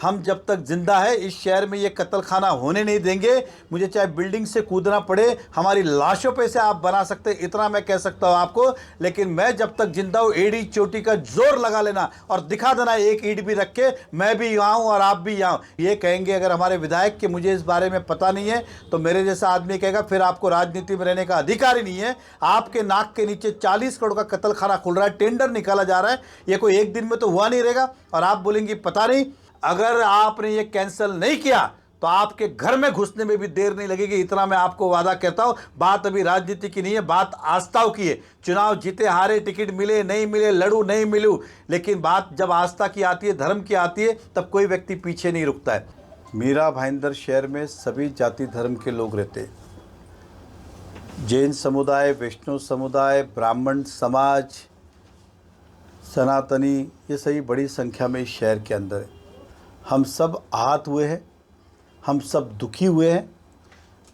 हम जब तक जिंदा है इस शहर में ये कत्ल खाना होने नहीं देंगे। मुझे चाहे बिल्डिंग से कूदना पड़े, हमारी लाशों पे से आप बना सकते, इतना मैं कह सकता हूँ आपको। लेकिन मैं जब तक जिंदा हूँ एड़ी चोटी का जोर लगा लेना और दिखा देना एक ईंट भी रख के, मैं भी यहाँ हूँ और आप भी यहाँ। ये कहेंगे अगर हमारे विधायक कि मुझे इस बारे में पता नहीं है, तो मेरे जैसा आदमी कहेगा फिर आपको राजनीति में रहने का अधिकार ही नहीं है। आपके नाक के नीचे 40 करोड़ का कत्ल खाना खुल रहा है, टेंडर निकाला जा रहा है, ये कोई एक दिन में तो हुआ नहीं रहेगा। और आप बोलेंगे पता नहीं। अगर आपने ये कैंसिल नहीं किया तो आपके घर में घुसने में भी देर नहीं लगेगी, इतना मैं आपको वादा करता हूं। बात अभी राजनीति की नहीं है, बात आस्थाओं की है। चुनाव जीते हारे, टिकट मिले नहीं मिले, लड़ू नहीं मिलूं, लेकिन बात जब आस्था की आती है, धर्म की आती है, तब कोई व्यक्ति पीछे नहीं रुकता है। मीरा भाईंदर शहर में सभी जाति धर्म के लोग रहते हैं। जैन समुदाय, वैष्णव समुदाय, ब्राह्मण समाज, सनातनी, ये सभी बड़ी संख्या में इस शहर के अंदर है। हम सब आहत हुए हैं, हम सब दुखी हुए हैं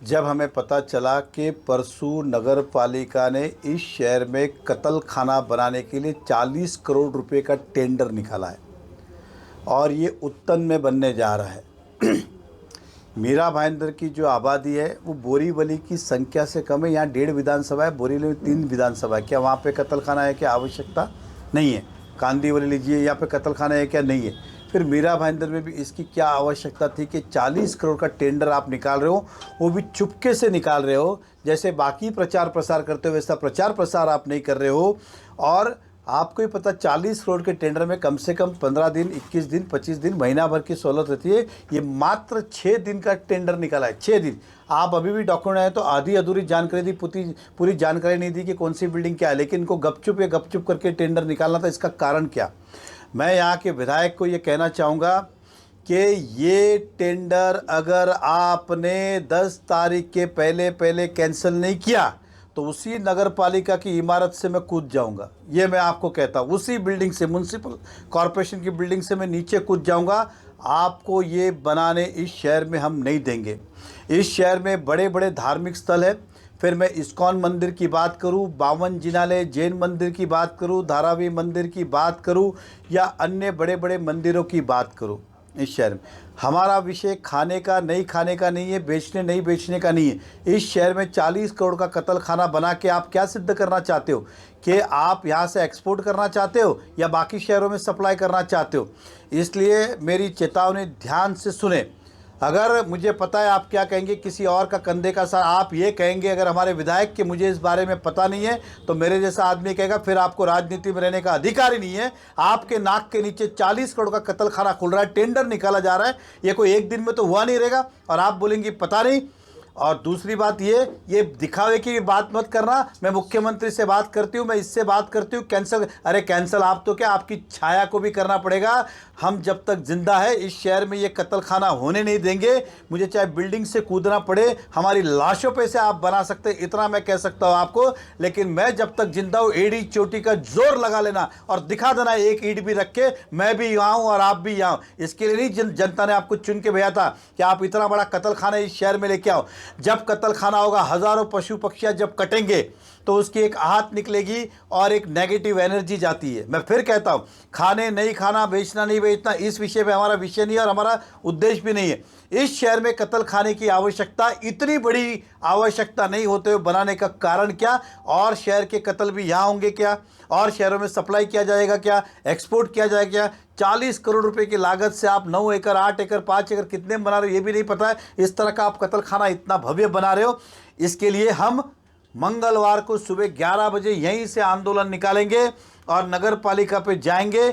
जब हमें पता चला कि परसों नगर पालिका ने इस शहर में कत्ल खाना बनाने के लिए 40 करोड़ रुपए का टेंडर निकाला है और ये उत्तन में बनने जा रहा है। मीरा भाईंदर की जो आबादी है वो बोरीवली की संख्या से कम है। यहाँ 1.5 विधानसभा है, बोरीवली में 3 विधानसभा है। क्या वहाँ पे कत्ल खाना है? क्या आवश्यकता नहीं है? कांदीवली लीजिए, यहाँ पे कत्ल खाना है क्या? नहीं है। फिर मीरा भाईंदर में भी इसकी क्या आवश्यकता थी कि 40 करोड़ का टेंडर आप निकाल रहे हो, वो भी चुपके से निकाल रहे हो। जैसे बाकी प्रचार प्रसार करते हो वैसा प्रचार प्रसार आप नहीं कर रहे हो। और आपको ही पता 40 करोड़ के टेंडर में कम से कम 15 दिन, 21 दिन, 25 दिन, महीना भर की सहूलत रहती है। ये मात्र 6 दिन का टेंडर निकाला है, 6 दिन। आप अभी भी डॉक्यूमेंट आए तो आधी अधूरी जानकारी दी, पूरी जानकारी नहीं दी कि कौन सी बिल्डिंग क्या है। लेकिन इनको गपचुप करके टेंडर निकालना था। इसका कारण क्या? मैं यहाँ के विधायक को ये कहना चाहूँगा कि ये टेंडर अगर आपने 10 तारीख के पहले कैंसिल नहीं किया तो उसी नगर पालिका की इमारत से मैं कूद जाऊंगा। ये मैं आपको कहता हूँ, उसी बिल्डिंग से, म्युनिसिपल कॉरपोरेशन की बिल्डिंग से मैं नीचे कूद जाऊंगा। आपको ये बनाने इस शहर में हम नहीं देंगे। इस शहर में बड़े बड़े धार्मिक स्थल है। फिर मैं इस्कॉन मंदिर की बात करूं, 52 जिनालय जैन मंदिर की बात करूं, धारावी मंदिर की बात करूं, या अन्य बड़े बड़े मंदिरों की बात करूं, इस शहर में हमारा विषय खाने का नहीं है, बेचने नहीं बेचने का नहीं है। इस शहर में 40 करोड़ का कत्ल खाना बना के आप क्या सिद्ध करना चाहते हो? कि आप यहाँ से एक्सपोर्ट करना चाहते हो या बाकी शहरों में सप्लाई करना चाहते हो? इसलिए मेरी चेतावनी ध्यान से सुने। अगर मुझे पता है आप क्या कहेंगे, किसी और का कंधे का सार, आप ये कहेंगे अगर हमारे विधायक कि मुझे इस बारे में पता नहीं है, तो मेरे जैसा आदमी कहेगा फिर आपको राजनीति में रहने का अधिकार ही नहीं है। आपके नाक के नीचे 40 करोड़ का कत्ल खाना खुल रहा है, टेंडर निकाला जा रहा है, ये कोई एक दिन में तो हुआ नहीं रहेगा। और आप बोलेंगे पता नहीं। और दूसरी बात ये दिखावे की बात मत करना। मैं मुख्यमंत्री से बात करती हूँ, मैं इससे बात करती हूँ, कैंसिल। अरे कैंसिल आप तो क्या, आपकी छाया को भी करना पड़ेगा। हम जब तक जिंदा है इस शहर में ये कत्ल खाना होने नहीं देंगे। मुझे चाहे बिल्डिंग से कूदना पड़े, हमारी लाशों पे से आप बना सकते, इतना मैं कह सकता हूँ आपको। लेकिन मैं जब तक जिंदा हूँ एड़ी चोटी का जोर लगा लेना और दिखा देना एक ईंट भी रख के, मैं भी यहाँ हूँ और आप भी यहाँ हूँ। इसके लिए नहीं जनता ने आपको चुन के भेजा था कि आप इतना बड़ा कत्ल खाना इस शहर में लेके आओ। जब कत्ल खाना होगा, हजारों पशु पक्षियां जब कटेंगे तो उसकी एक आहत निकलेगी और एक नेगेटिव एनर्जी जाती है। मैं फिर कहता हूं, खाने नहीं खाना, बेचना नहीं बेचना, इस विषय पे हमारा विषय नहीं है और हमारा उद्देश्य भी नहीं है। इस शहर में कत्ल खाने की आवश्यकता, इतनी बड़ी आवश्यकता नहीं होते हुए बनाने का कारण क्या? और शहर के कत्ल भी यहाँ होंगे क्या? और शहरों में सप्लाई किया जाएगा क्या? एक्सपोर्ट किया जाएगा क्या? 40 करोड़ रुपए की लागत से आप 9 एकड़, 8 एकड़, 5 एकड़ कितने बना रहे हो ये भी नहीं पता है। इस तरह का आप कत्ल खाना इतना भव्य बना रहे हो। इसके लिए हम मंगलवार को सुबह 11 बजे यहीं से आंदोलन निकालेंगे और नगर पालिका पे जाएंगे।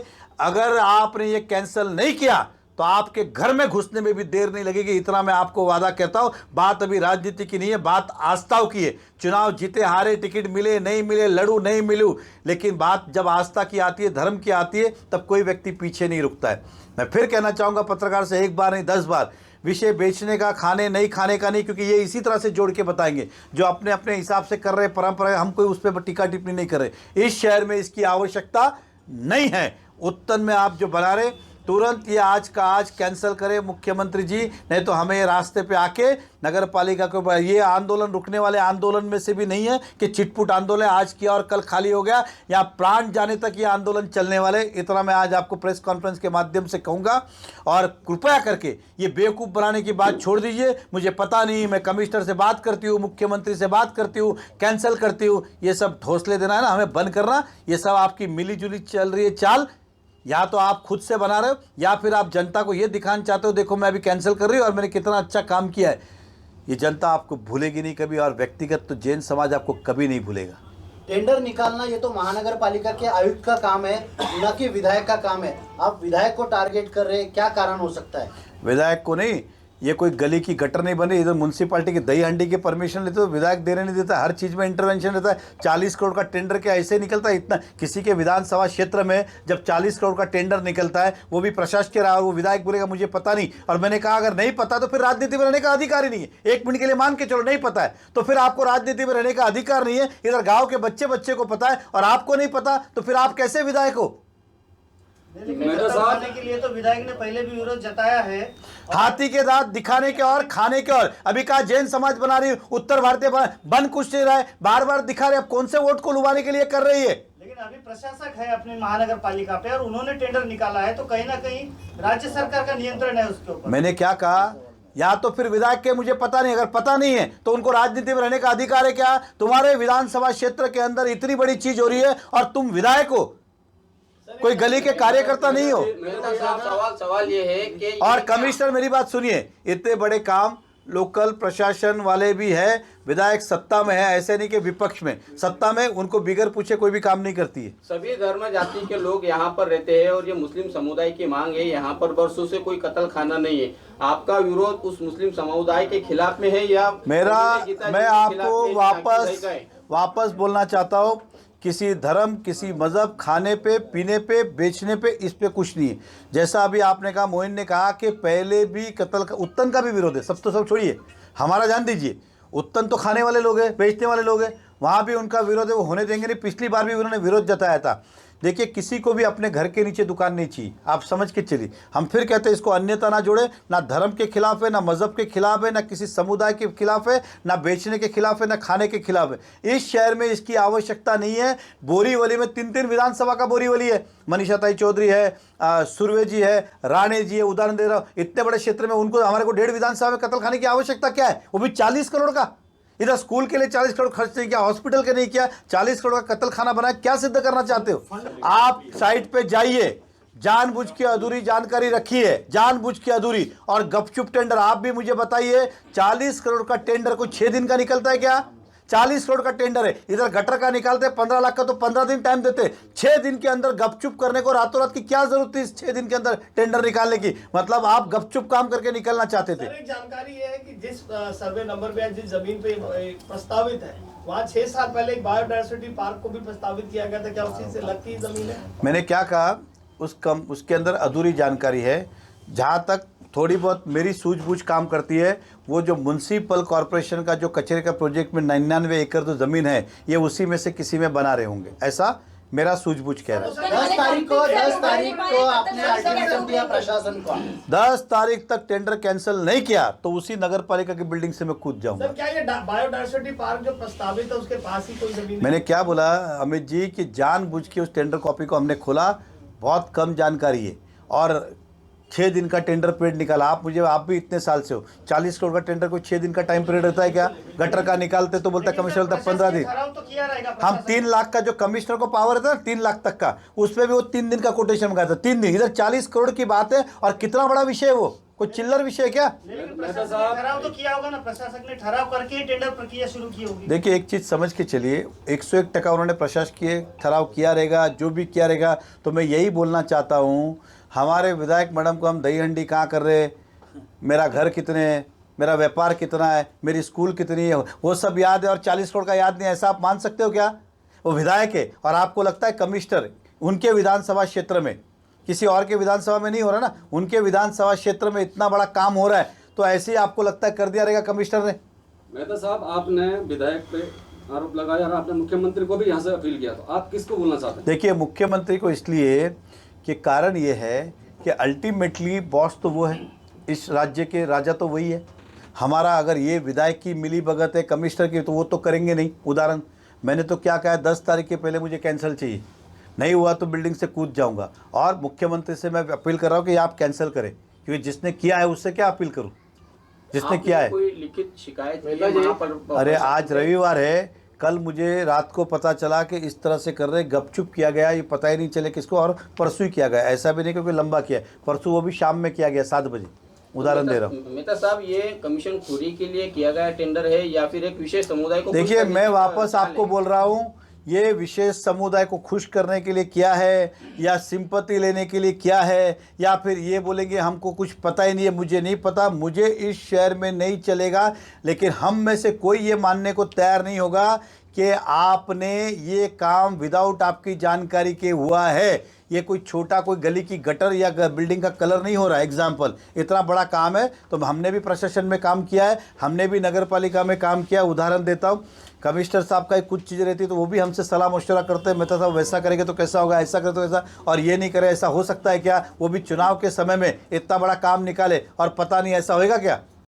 अगर आपने ये कैंसिल नहीं किया तो आपके घर में घुसने में भी देर नहीं लगेगी, इतना मैं आपको वादा करता हूं। बात अभी राजनीति की नहीं है, बात आस्थाओं की है। चुनाव जीते हारे, टिकट मिले नहीं मिले, लड़ू नहीं मिलूं, लेकिन बात जब आस्था की आती है, धर्म की आती है, तब कोई व्यक्ति पीछे नहीं रुकता है। मैं फिर कहना चाहूंगा पत्रकार से, एक बार नहीं 10 बार, विषय बेचने का, खाने नहीं खाने का नहीं, क्योंकि ये इसी तरह से जोड़ के बताएंगे जो अपने अपने हिसाब से कर रहे परंपरा, हम कोई उस पर टीका टिप्पणी नहीं कर रहे। इस शहर में इसकी आवश्यकता नहीं है। उत्तन में आप जो बना रहे, तुरंत ये आज का आज कैंसिल करें मुख्यमंत्री जी, नहीं तो हमें रास्ते पे आके नगर पालिका को, ये आंदोलन रुकने वाले आंदोलन में से भी नहीं है कि चिटपुट आंदोलन आज किया और कल खाली हो गया, या प्राण जाने तक ये आंदोलन चलने वाले। इतना मैं आज आपको प्रेस कॉन्फ्रेंस के माध्यम से कहूँगा। और कृपया करके ये बेवकूफ़ बनाने की बात छोड़ दीजिए। मुझे पता नहीं, मैं कमिश्नर से बात करती हूँ, मुख्यमंत्री से बात करती हूँ, कैंसिल करती हूँ, ये सब हौसले देना है ना, हमें बंद करना। ये सब आपकी मिली जुली चल रही है चाल, या तो आप खुद से बना रहे हो या फिर आप जनता को ये दिखाना चाहते हो देखो मैं अभी कैंसिल कर रही हूँ और मैंने कितना अच्छा काम किया है। ये जनता आपको भूलेगी नहीं कभी, और व्यक्तिगत तो जैन समाज आपको कभी नहीं भूलेगा। टेंडर निकालना ये तो महानगर पालिका के आयुक्त का काम है, न कि विधायक का काम है। आप विधायक को टारगेट कर रहे हैं, क्या कारण हो सकता है? विधायक को नहीं, ये कोई गली की गटर नहीं बनी, इधर म्यूनसिपालिटी की दही हंडी की परमिशन लेते तो विधायक देने नहीं देता, हर चीज़ में इंटरवेंशन रहता है। 40 करोड़ का टेंडर क्या ऐसे निकलता है? इतना किसी के विधानसभा क्षेत्र में जब 40 करोड़ का टेंडर निकलता है, वो भी प्रशासक के रहा, वो विधायक बोलेगा मुझे पता नहीं। और मैंने कहा अगर नहीं पता तो फिर राजनीति में रहने का अधिकार ही नहीं है। 1 मिनट के लिए मान के चलो नहीं पता है तो फिर आपको राजनीति में रहने का अधिकार नहीं है। इधर गाँव के बच्चे को पता है और आपको नहीं पता, तो फिर आप कैसे विधायक हो? के लिए तो विधायक ने पहले भी विरोध जताया है। हाथी के दांत दिखाने के और खाने के और। अभी कहा जैन समाज बना रही, उत्तर भारतीय बन कुछ नहीं रहा है, बार बार दिखा रहे, अब कौन से वोट को लुभाने के लिए कर रही है? लेकिन अभी प्रशासक है अपने महानगर पालिका पे और उन्होंने टेंडर निकाला है, तो कहीं ना कहीं राज्य सरकार का नियंत्रण है उसके ऊपर। मैंने क्या कहा, या तो फिर विधायक के मुझे पता नहीं, अगर पता नहीं है तो उनको राजनीति में रहने का अधिकार है क्या? तुम्हारे विधानसभा क्षेत्र के अंदर इतनी बड़ी चीज हो रही है और तुम विधायक हो, कोई गली के कार्यकर्ता नहीं हो। सवाल ये है कि और कमिश्नर मेरी बात सुनिए, इतने बड़े काम लोकल प्रशासन वाले भी है, विधायक सत्ता में है, ऐसे नहीं कि विपक्ष में, सत्ता में उनको बिगर पूछे कोई भी काम नहीं करती है। सभी धर्म जाति के लोग यहाँ पर रहते हैं और ये मुस्लिम समुदाय की मांग है। यहाँ पर वर्षों से कोई कत्ल खाना नहीं है। आपका विरोध उस मुस्लिम समुदाय के खिलाफ में है या मैं आपको वापस बोलना चाहता हूँ, किसी धर्म, किसी मजहब, खाने पे, पीने पे, बेचने पे, इस पे कुछ नहीं है। जैसा अभी आपने कहा, मोइन ने कहा कि पहले भी कत्ल का, उत्तन का भी विरोध है। सब तो सब छोड़िए, हमारा जान दीजिए, उत्तन तो खाने वाले लोग हैं, बेचने वाले लोग हैं, वहाँ भी उनका विरोध है, वो होने देंगे नहीं। पिछली बार भी उन्होंने विरोध जताया था। देखिए, किसी को भी अपने घर के नीचे दुकान नहीं चाहिए, आप समझ के चलिए। हम फिर कहते हैं इसको अन्यता ना जोड़े, ना धर्म के खिलाफ है, ना मजहब के खिलाफ है, ना किसी समुदाय के खिलाफ है, ना बेचने के खिलाफ है, ना खाने के खिलाफ है। इस शहर में इसकी आवश्यकता नहीं है। बोरीवली में 3 विधानसभा का बोरीवली है, मनीषा ताई चौधरी है, सुरवे जी है, राणे जी है, उदाहरण दे रहा हूँ। इतने बड़े क्षेत्र में उनको, हमारे को 1.5 विधानसभा में कत्ल खाने की आवश्यकता क्या है? वो भी 40 करोड़ का। इधर स्कूल के लिए 40 करोड़ खर्च नहीं किया, हॉस्पिटल के नहीं किया, 40 करोड़ का कत्ल खाना बनाया। क्या सिद्ध करना चाहते हो? आप साइट पे जाइए, जानबूझ के अधूरी जानकारी रखी है, जानबूझ के अधूरी। और गपचुप टेंडर, आप भी मुझे बताइए, 40 करोड़ का टेंडर कोई 6 दिन का निकलता है क्या? 40 करोड़ का टेंडर है, इधर गटर का निकालते 15 लाख का, तो 15 दिन टाइम देते। 6 दिन के अंदर गपचुप करने को रातों रात की क्या जरूरत थी? इस 6 दिन के अंदर टेंडर निकालने की, मतलब आप गपचुप काम करके निकलना चाहते थे। एक जानकारी ये है कि जिस सर्वे नंबर पे, जिस जमीन पे प्रस्तावित है, वहाँ 6 साल पहले एक बायोडायवर्सिटी पार्क को भी प्रस्तावित किया गया था। क्या उसी से लगती है जमीन है? मैंने क्या कहा, उसके अंदर अधूरी जानकारी है। जहाँ तक थोड़ी बहुत मेरी सूझबूझ काम करती है, वो जो म्युनिसिपल कॉरपोरेशन का जो कचरे का प्रोजेक्ट में 99 एकड़ जो ज़मीन है, ये उसी में से किसी में बना रहे होंगे, ऐसा मेरा सूझबूझ कह रहा है। 10 तारीख को आपने अल्टीमेटम दिया प्रशासन को। 10 तारीख तक टेंडर कैंसिल नहीं किया तो उसी नगर पालिका की बिल्डिंग से मैं कूद जाऊंगा। सर, क्या ये बायोडायवर्सिटी पार्क जो प्रस्तावित है उसके पास ही कोई जमीन? मैंने क्या बोला अमित जी कि जानबूझ के उस टेंडर कॉपी को हमने खोला, बहुत कम जानकारी है और 6 दिन का टेंडर पीरियड निकाला। आप भी इतने साल से हो, 40 करोड़ का टेंडर को 6 दिन का टाइम पीरियड रहता है क्या? गटर का निकालते तो बोलता कमिश्नर बोलता 15 दिन। हम 3 लाख का जो कमिश्नर को पावर रहता है 3 लाख तक का, उसमें भी वो 3 दिन का कोटेशन मंगाया था। 3 दिन, इधर 40 करोड़ की बात है और कितना बड़ा विषय है वो, कोई चिल्लर विषय है क्या? ठहराव तो किया होगा ना, प्रशासक ने ठहराव करके टेंडर प्रक्रिया शुरू की होगी। देखिए, एक चीज़ समझ के चलिए, 101% उन्होंने प्रशासकीय ठहराव किया रहेगा, जो भी किया रहेगा। तो मैं यही बोलना चाहता हूँ, हमारे विधायक मैडम को हम दही हंडी कहाँ कर रहे, मेरा घर कितने है, मेरा व्यापार कितना है, मेरी स्कूल कितनी है, वो सब याद है और 40 करोड़ का याद नहीं, ऐसा आप मान सकते हो क्या? वो विधायक है और आपको लगता है कमिश्नर उनके विधानसभा क्षेत्र में, किसी और के विधानसभा में नहीं हो रहा ना, उनके विधानसभा क्षेत्र में इतना बड़ा काम हो रहा है, तो ऐसे ही आपको लगता है कर दिया रहेगा कमिश्नर ने? मेहता साहब, आपने विधायक पे आरोप लगाया और आपने मुख्यमंत्री को भी यहाँ से अपील किया, तो आप किसको बोलना चाहते हैं? देखिए, मुख्यमंत्री को इसलिए कि कारण ये है कि अल्टीमेटली बॉस तो वो है, इस राज्य के राजा तो वही है। हमारा अगर ये विधायक की मिली भगत है कमिश्नर की, तो वो तो करेंगे नहीं। उदाहरण मैंने तो क्या कहा, 10 तारीख के पहले मुझे कैंसिल चाहिए, नहीं हुआ तो बिल्डिंग से कूद जाऊंगा। और मुख्यमंत्री से मैं अपील कर रहा हूँ कि आप कैंसिल करें, क्योंकि जिसने किया है उससे क्या अपील करूँ, जिसने किया है। कोई लिखित शिकायत की है वहाँ पर? अरे आज रविवार है, कल मुझे रात को पता चला कि इस तरह से कर रहे, गपचुप किया गया, ये पता ही नहीं चले किसको, और परसों ही किया गया। ऐसा भी नहीं क्योंकि लंबा किया है, परसों वो भी शाम में किया गया 7 बजे। उदाहरण दे रहा हूँ। मेहता साहब, ये कमीशन खोरी के लिए किया गया टेंडर है या फिर एक विशेष समुदाय को? देखिए, मैं वापस आपको बोल रहा हूँ, ये विशेष समुदाय को खुश करने के लिए किया है या सिंपत्ति लेने के लिए किया है, या फिर ये बोलेंगे हमको कुछ पता ही नहीं है, मुझे नहीं पता, मुझे इस शहर में नहीं चलेगा। लेकिन हम में से कोई ये मानने को तैयार नहीं होगा कि आपने ये काम विदाउट आपकी जानकारी के हुआ है। ये कोई छोटा कोई गली की गटर या बिल्डिंग का कलर नहीं हो रहा है। एग्जाम्पल, इतना बड़ा काम है, तो हमने भी प्रशासन में काम किया है, हमने भी नगर पालिका में काम किया। उदाहरण देता हूँ, कमिश्नर साहब का कुछ चीज़ें रहती है तो वो भी हमसे सलाह मशवरा करते हैं, मेहता साहब वैसा करेंगे तो कैसा होगा, ऐसा करे तो ऐसा, और ये नहीं करे ऐसा हो सकता है क्या। वो भी चुनाव के समय में इतना बड़ा काम निकाले और पता नहीं ऐसा होएगा क्या।